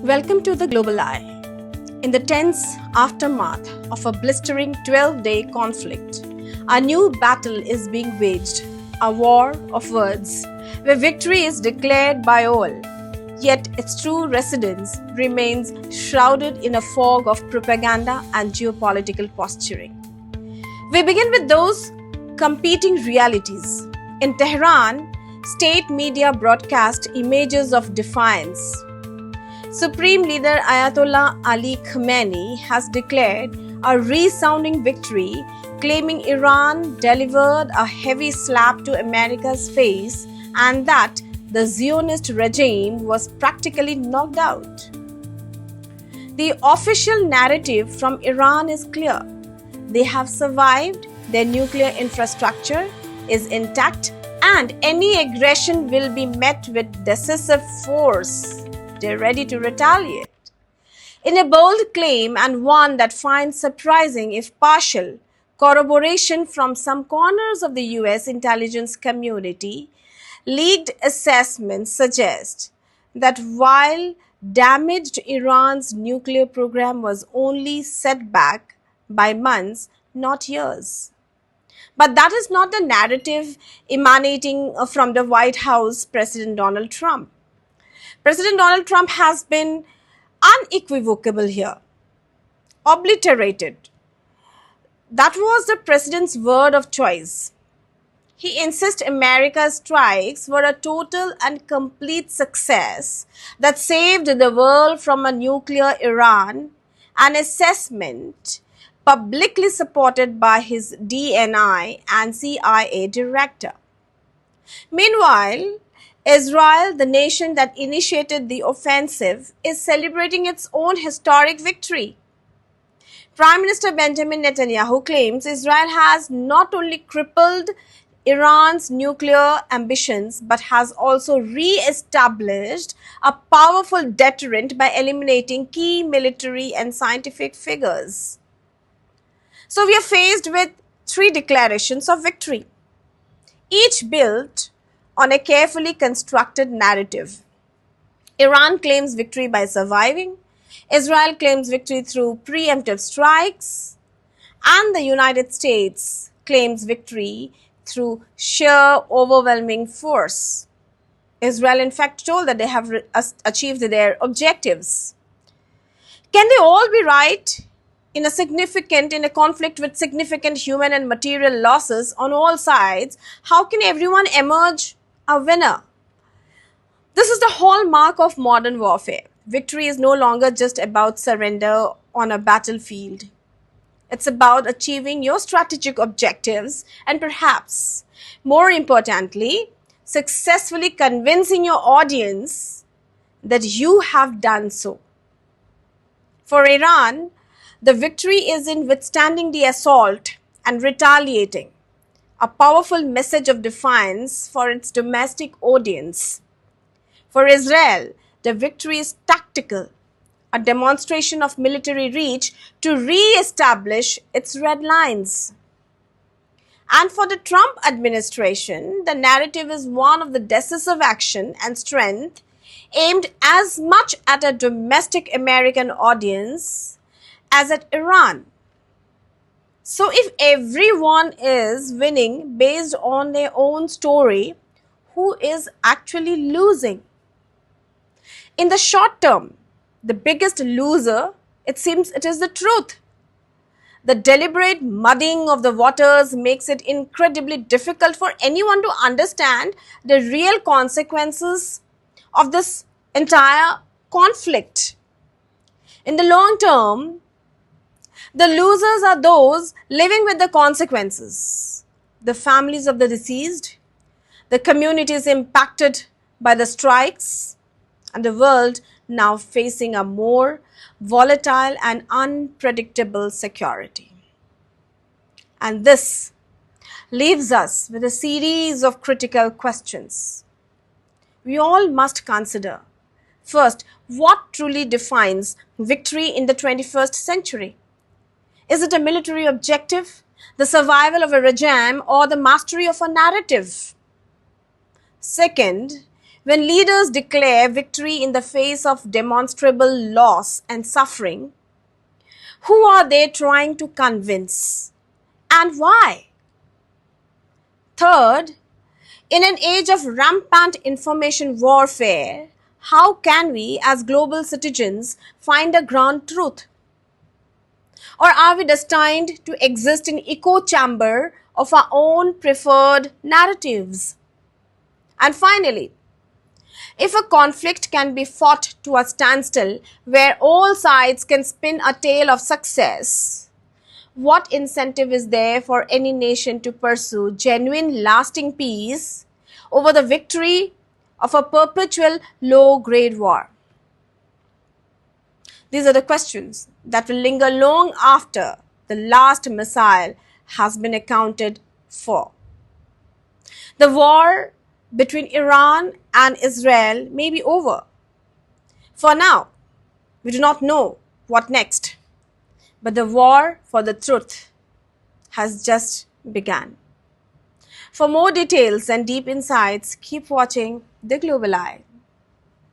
Welcome to the Global Eye. In the tense aftermath of a blistering 12-day conflict, a new battle is being waged, a war of words, where victory is declared by all, yet its true residence remains shrouded in a fog of propaganda and geopolitical posturing. We begin with those competing realities. In Tehran, state media broadcast images of defiance. Supreme leader Ayatollah Ali Khamenei has declared a resounding victory, claiming Iran delivered a heavy slap to America's face and that the Zionist regime was practically knocked out. The official narrative from Iran is clear. They have survived, their nuclear infrastructure is intact, and any aggression will be met with decisive force. They're ready to retaliate. In a bold claim and one that finds surprising, if partial, corroboration from some corners of the US intelligence community, leaked assessments suggest that while damaged Iran's nuclear program was only set back by months, not years. But that is not the narrative emanating from the White House, President Donald Trump. President Donald Trump has been unequivocal here, obliterated. That was the president's word of choice. He insists America's strikes were a total and complete success that saved the world from a nuclear Iran, an assessment publicly supported by his DNI and CIA director. Meanwhile, Israel, the nation that initiated the offensive, is celebrating its own historic victory. Prime Minister Benjamin Netanyahu claims Israel has not only crippled Iran's nuclear ambitions but has also re-established a powerful deterrent by eliminating key military and scientific figures. So we are faced with three declarations of victory, each built on a carefully constructed narrative. Iran claims victory by surviving, Israel claims victory through preemptive strikes, and the United States claims victory through sheer overwhelming force. Israel in fact told that they have achieved their objectives. Can they all be right? In a conflict with significant human and material losses on all sides, how can everyone emerge a winner? This is the hallmark of modern warfare. Victory is no longer just about surrender on a battlefield. It's about achieving your strategic objectives and perhaps, more importantly, successfully convincing your audience that you have done so. For Iran, the victory is in withstanding the assault and retaliating, a powerful message of defiance for its domestic audience. For Israel, the victory is tactical, a demonstration of military reach to re-establish its red lines. And for the Trump administration, the narrative is one of the decisive action and strength aimed as much at a domestic American audience as at Iran. So if everyone is winning based on their own story, who is actually losing? In the short term, the biggest loser, it seems it is the truth. The deliberate muddying of the waters makes it incredibly difficult for anyone to understand the real consequences of this entire conflict. In the long term, the losers are those living with the consequences, the families of the deceased, the communities impacted by the strikes, and the world now facing a more volatile and unpredictable security. And this leaves us with a series of critical questions. We all must consider, first, what truly defines victory in the 21st century? Is it a military objective, the survival of a regime, or the mastery of a narrative? Second, When leaders declare victory in the face of demonstrable loss and suffering, who are they trying to convince and why? Third, in an age of rampant information warfare, how can we as global citizens find a ground truth? Or are we destined to exist in echo chamber of our own preferred narratives? And finally, if a conflict can be fought to a standstill where all sides can spin a tale of success, what incentive is there for any nation to pursue genuine lasting peace over the victory of a perpetual low-grade war? These are the questions that will linger long after the last missile has been accounted for. The war between Iran and Israel may be over. For now, we do not know what next, but the war for the truth has just begun. For more details and deep insights, keep watching The Global Eye.